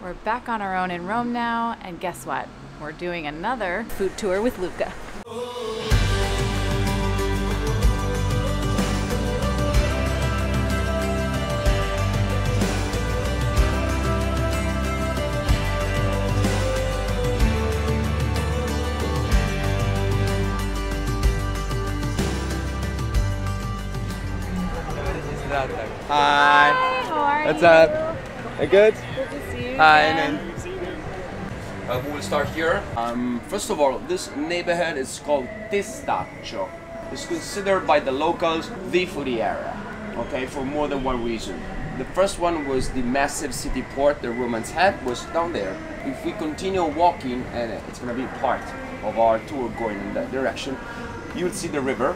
We're back on our own in Rome now, and guess what? We're doing another food tour with Luca. Hi. How are What's you? up? Good? Good to see you. Hi, again. and we'll start here. First of all, this neighborhood is called Testaccio. It's considered by the locals the foodie area, okay, for more than one reason. The first one was the massive city port the Romans had was down there. If we continue walking, and it's going to be part of our tour going in that direction, you'll see the river,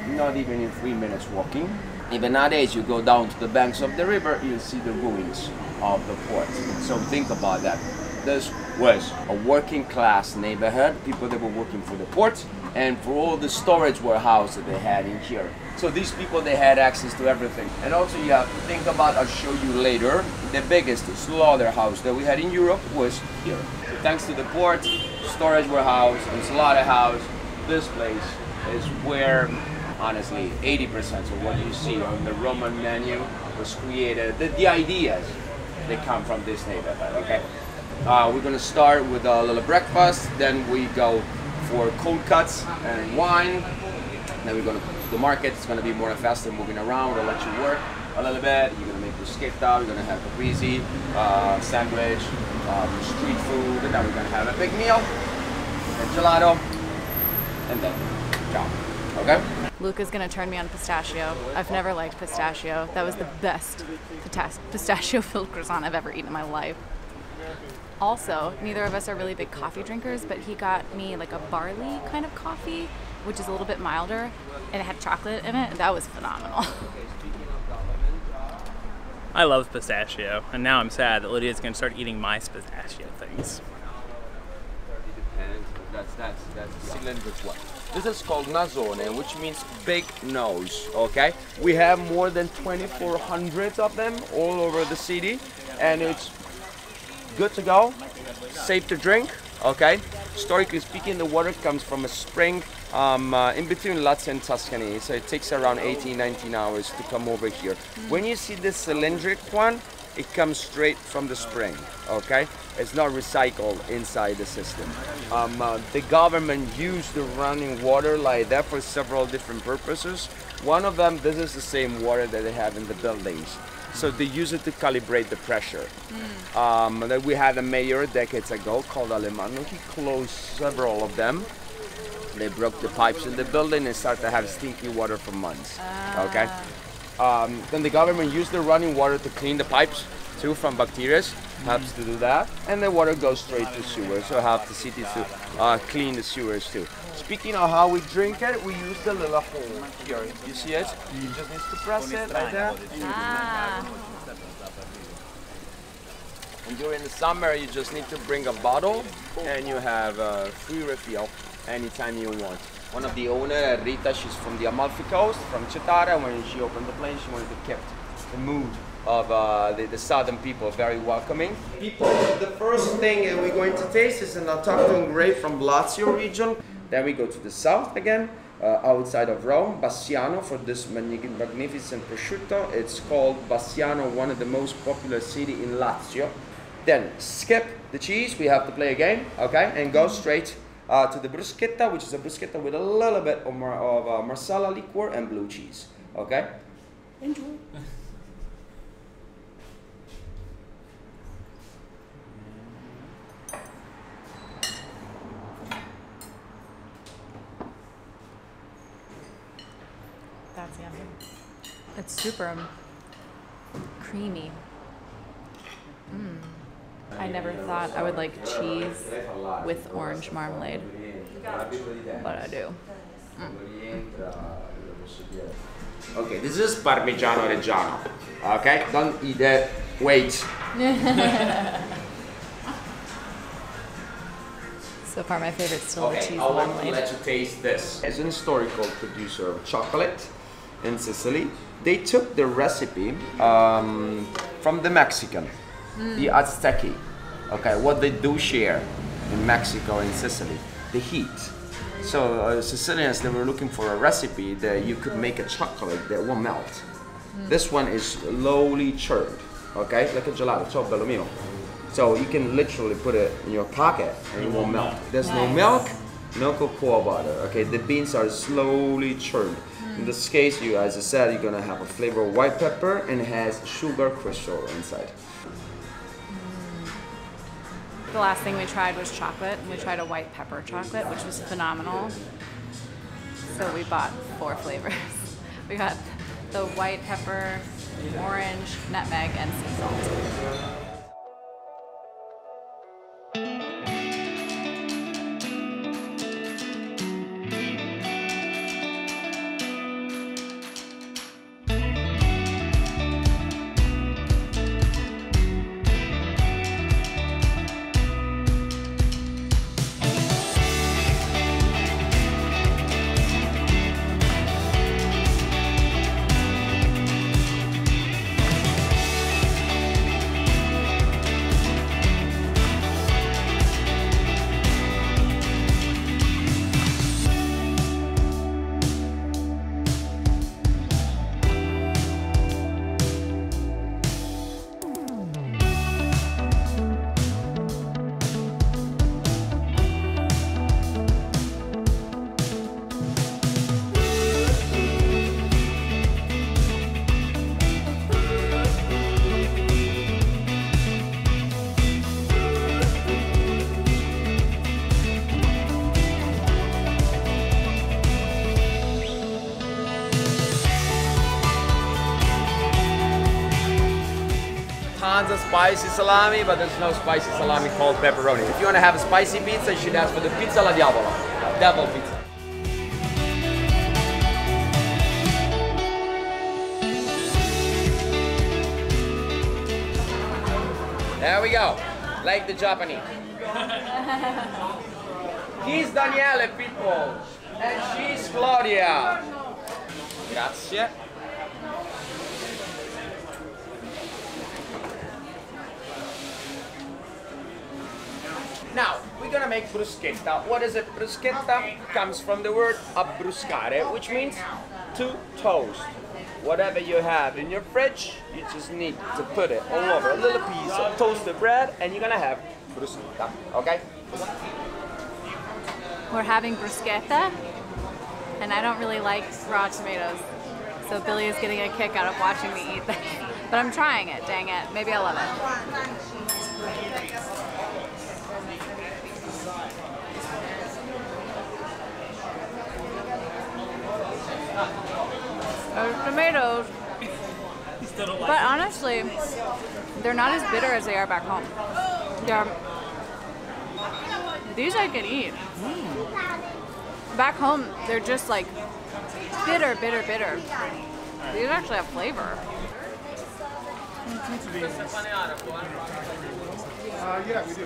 not even in 3 minutes walking. Even nowadays, you go down to the banks of the river, you'll see the ruins of the port. So think about that. This was a working class neighborhood, people that were working for the port and for all the storage warehouse that they had in here. So these people, they had access to everything. And also you have to think about, I'll show you later, the biggest slaughterhouse that we had in Europe was here. So thanks to the port, storage warehouse and slaughterhouse, this place is where honestly 80% of what you see on the Roman menu was created. The ideas, they come from this neighborhood, okay? We're gonna start with a little breakfast, then we go for cold cuts and wine, then we're gonna go to the market. It's gonna be more faster moving around. I'll let you work a little bit. You're gonna make bruschetta, we're gonna have a greasy sandwich, street food, and then we're gonna have a big meal, and gelato, and then ciao, okay? Luca's gonna turn me on pistachio. I've never liked pistachio. That was the best pistachio-filled croissant I've ever eaten in my life. Also, neither of us are really big coffee drinkers, but he got me like a barley kind of coffee, which is a little bit milder, and it had chocolate in it. That was phenomenal. I love pistachio, and now I'm sad that Lydia's going to start eating my pistachio things. That's the cylindrical one. This is called nasone, which means big nose, okay? We have more than 2,400 of them all over the city, and it's good to go, safe to drink, okay? Historically speaking, the water comes from a spring in between Lazio and Tuscany, so it takes around 18, 19 hours to come over here. When you see this cylindric one, it comes straight from the spring, okay? It's not recycled inside the system. The government used the running water like that for several different purposes. One of them, this is the same water that they have in the buildings. So they use it to calibrate the pressure. That we had a mayor decades ago called Alemanno. He closed several of them. They broke the pipes in the building and started to have stinky water for months, okay? Then the government used the running water to clean the pipes too from bacteria, helps to do that, and the water goes straight to sewers, so help the city to clean the sewers too. Speaking of how we drink it, we use the little hole here. You see it? You just need to press it like that. And during the summer, you just need to bring a bottle, and you have a free refill anytime you want. One of the owners, Rita, she's from the Amalfi Coast, from Cetara. When she opened the place, she wanted to keep the mood of the southern people very welcoming. People, the first thing we're going to taste is an autochthon grape from Lazio region. Then we go to the south again, outside of Rome, Bassiano, for this magnificent prosciutto. It's called Bassiano, one of the most popular cities in Lazio. Then skip the cheese, we have to play a game, okay, and go straight to the bruschetta, which is a bruschetta with a little bit of marsala liqueur and blue cheese. Okay? Enjoy. That's yummy. It's super creamy. I never thought I would like cheese with orange marmalade, but I do. Okay, this is Parmigiano Reggiano. Okay, don't eat it. Wait. So far, my favorite's still the cheese I want to marmalade. let you taste this. As an historical producer of chocolate in Sicily, they took the recipe from the Mexican, the Azteci. Okay, what they do share in Mexico and Sicily, the heat. So Sicilians, they were looking for a recipe that you could make a chocolate that won't melt. This one is slowly churned, okay, like a gelato, ciao bello mio. So you can literally put it in your pocket and it won't melt. There's no milk, no cocoa butter, okay? The beans are slowly churned. In this case, you, as I said, you're gonna have a flavor of white pepper and it has sugar crystal inside. The last thing we tried was chocolate, and we tried a white pepper chocolate, which was phenomenal. So we bought 4 flavors. We got the white pepper, orange, nutmeg, and sea salt. Tons of spicy salami, but there's no spicy salami called pepperoni. If you want to have a spicy pizza, you should ask for the pizza alla diavola, devil pizza. There we go, like the Japanese. He's Daniele, people, and she's Claudia. Grazie. Now, we're gonna make bruschetta. What is it? Bruschetta comes from the word abbruscare, which means to toast. Whatever you have in your fridge, you just need to put it all over a little piece of toasted bread, and you're gonna have bruschetta, okay? We're having bruschetta, and I don't really like raw tomatoes. So Billy is getting a kick out of watching me eat this. But I'm trying it, dang it. Maybe I'll love it. Those tomatoes. But honestly, they're not as bitter as they are back home. These I can eat. Back home, they're just like bitter, bitter, bitter. These actually have flavor. Yeah, we do.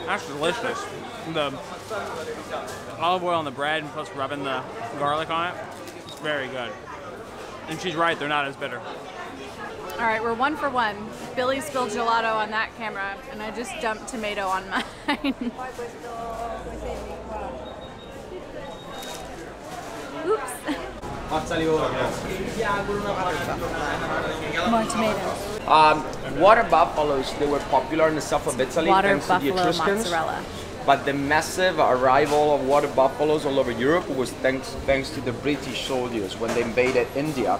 That's delicious. The olive oil on the bread and plus rubbing the garlic on it, it's very good. And she's right, they're not as bitter. All right, we're 1 for 1. Billy spilled gelato on that camera, and I just dumped tomato on mine. Oops. More tomatoes. Water buffaloes, they were popular in the south of Italy thanks to the Etruscans. Mozzarella. But the massive arrival of water buffaloes all over Europe was thanks to the British soldiers when they invaded India.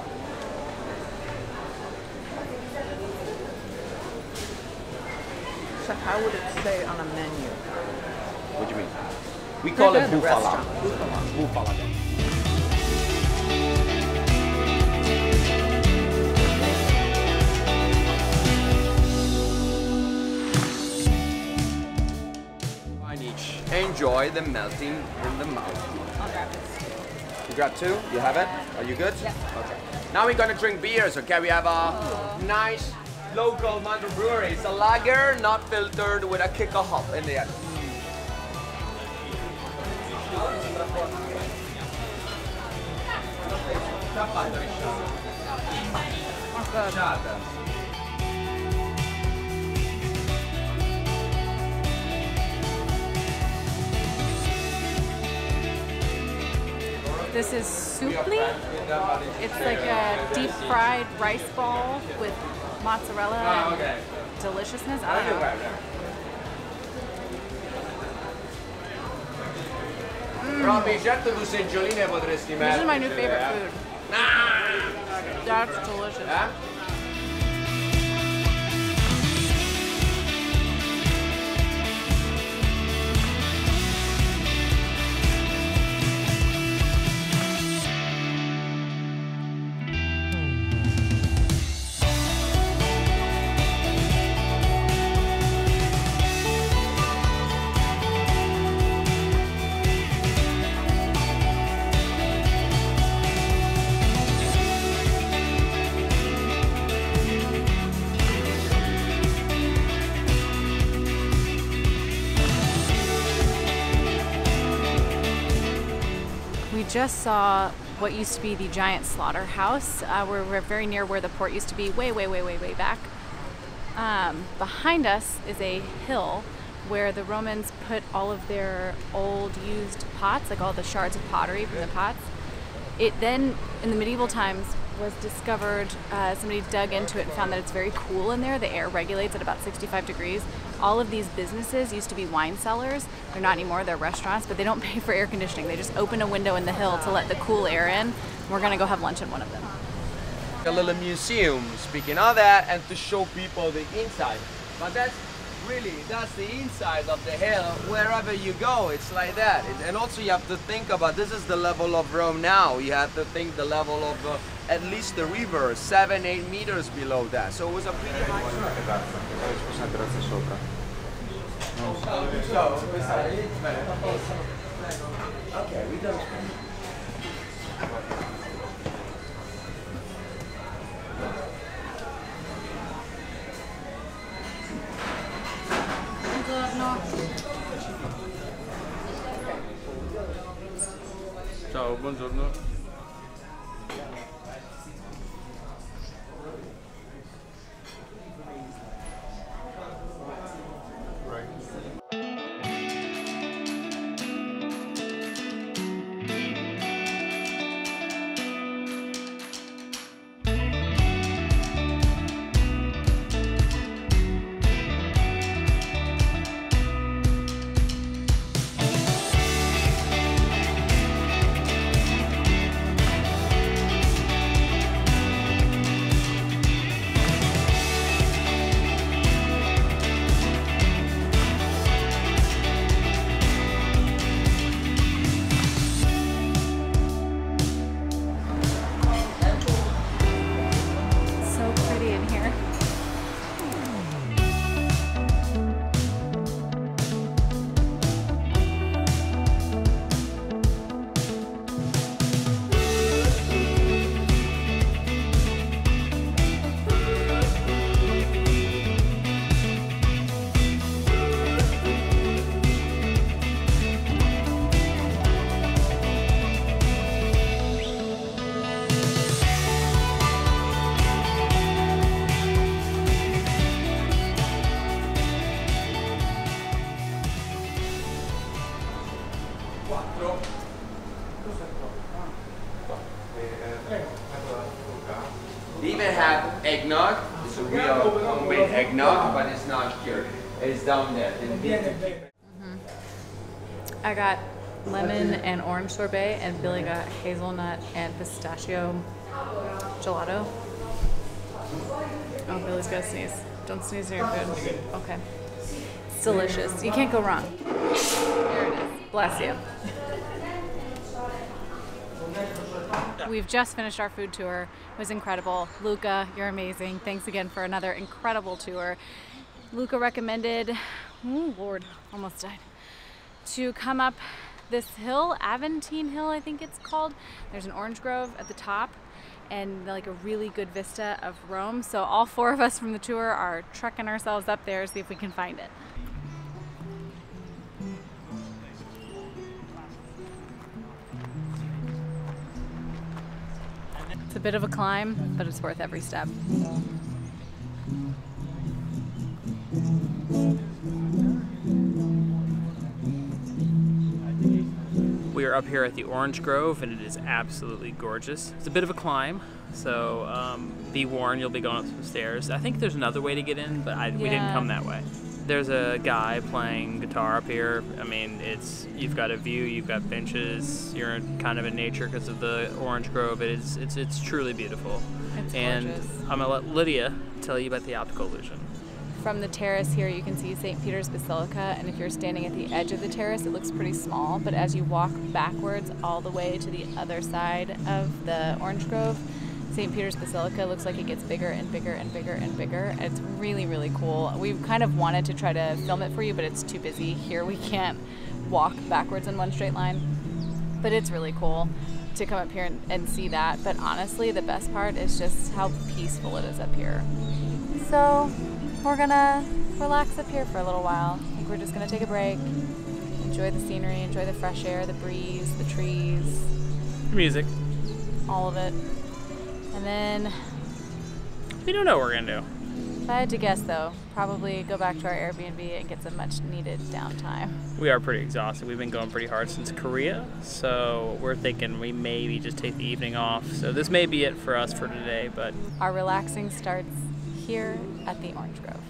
So how would it say on a menu? What do you mean? We call it In a bufala. restaurant. Bufala. Enjoy the melting in the mouth. I'll grab this. You grab 2? You have it? Are you good? Yeah. Okay. Now we're gonna drink beers, okay? We have a nice local mountain brewery. It's a lager, not filtered, with a kick of hop in the end. This is soupli. It's like a deep fried rice ball with mozzarella and deliciousness. I don't know. This This is my new favorite food. That's delicious. We just saw what used to be the giant slaughterhouse. We're very near where the port used to be, way back. Behind us is a hill where the Romans put all of their old used pots, like all the shards of pottery from the pots. It then, in the medieval times, was discovered, somebody dug into it and found that it's very cool in there. The air regulates at about 65 degrees. All of these businesses used to be wine cellars. They're not anymore, they're restaurants, but they don't pay for air conditioning. They just open a window in the hill to let the cool air in. We're gonna go have lunch in one of them. A little museum, speaking of that, and to show people the inside. But that's the inside of the hill. Wherever you go, it's like that. And also you have to think about, this is the level of Rome now. You have to think the level of at least the river, 7-8 meters below that. So it was a pretty high Okay, we don't. Ciao, buongiorno. They even have eggnog. It's a real homemade eggnog, but it's not here. It's down there. I got lemon and orange sorbet, and Billy got hazelnut and pistachio gelato. Oh, Billy's gonna sneeze. Don't sneeze near your food. Okay. It's delicious. You can't go wrong. There it is. Bless you. We've just finished our food tour. It was incredible. Luca, you're amazing. Thanks again for another incredible tour. Luca recommended, oh Lord, almost died, to come up this hill, Aventine Hill, I think it's called. There's an orange grove at the top and like a really good vista of Rome. So all four of us from the tour are trekking ourselves up there to see if we can find it. It's a bit of a climb, but it's worth every step. We are up here at the Orange Grove, and it is absolutely gorgeous. It's a bit of a climb, so be warned, you'll be going up some stairs. I think there's another way to get in, but we didn't come that way. There's a guy playing guitar up here. I mean, you've got a view, you've got benches, you're kind of in nature because of the Orange Grove. It's truly beautiful. It's and gorgeous. I'm gonna let Lydia tell you about the optical illusion. From the terrace here, you can see St. Peter's Basilica, and if you're standing at the edge of the terrace, it looks pretty small, but as you walk backwards all the way to the other side of the Orange Grove, St. Peter's Basilica looks like it gets bigger and bigger and bigger and bigger. It's really, really cool. We kind of wanted to try to film it for you, but it's too busy. Here we can't walk backwards in one straight line, but it's really cool to come up here and see that. But honestly, the best part is just how peaceful it is up here. So we're gonna relax up here for a little while. I think we're just gonna take a break, enjoy the scenery, enjoy the fresh air, the breeze, the trees. Music. All of it. And then, We don't know what we're gonna do. if I had to guess though, probably go back to our Airbnb and get some much needed downtime. We are pretty exhausted. We've been going pretty hard since Korea, so we're thinking we maybe just take the evening off. So this may be it for us for today, but Our relaxing starts here at the Orange Grove.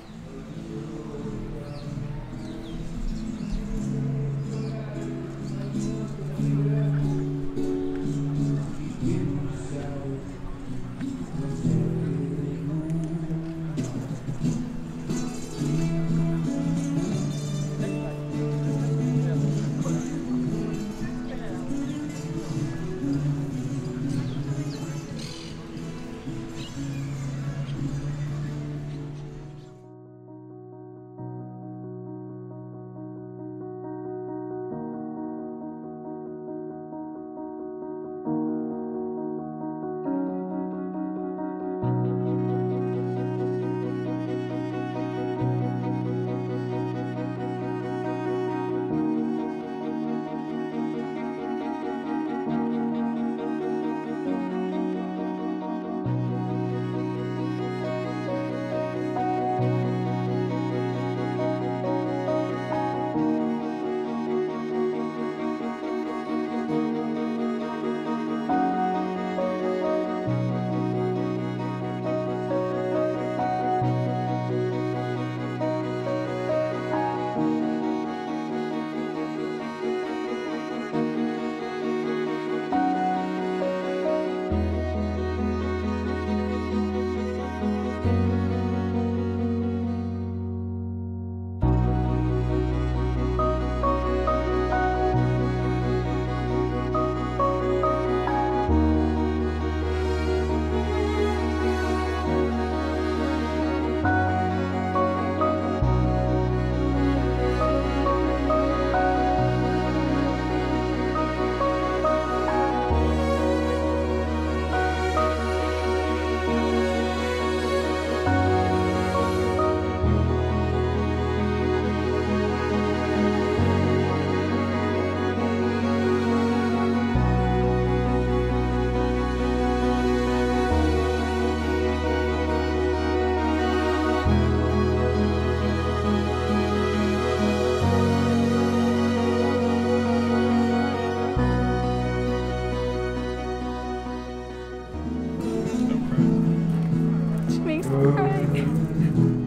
She makes me cry.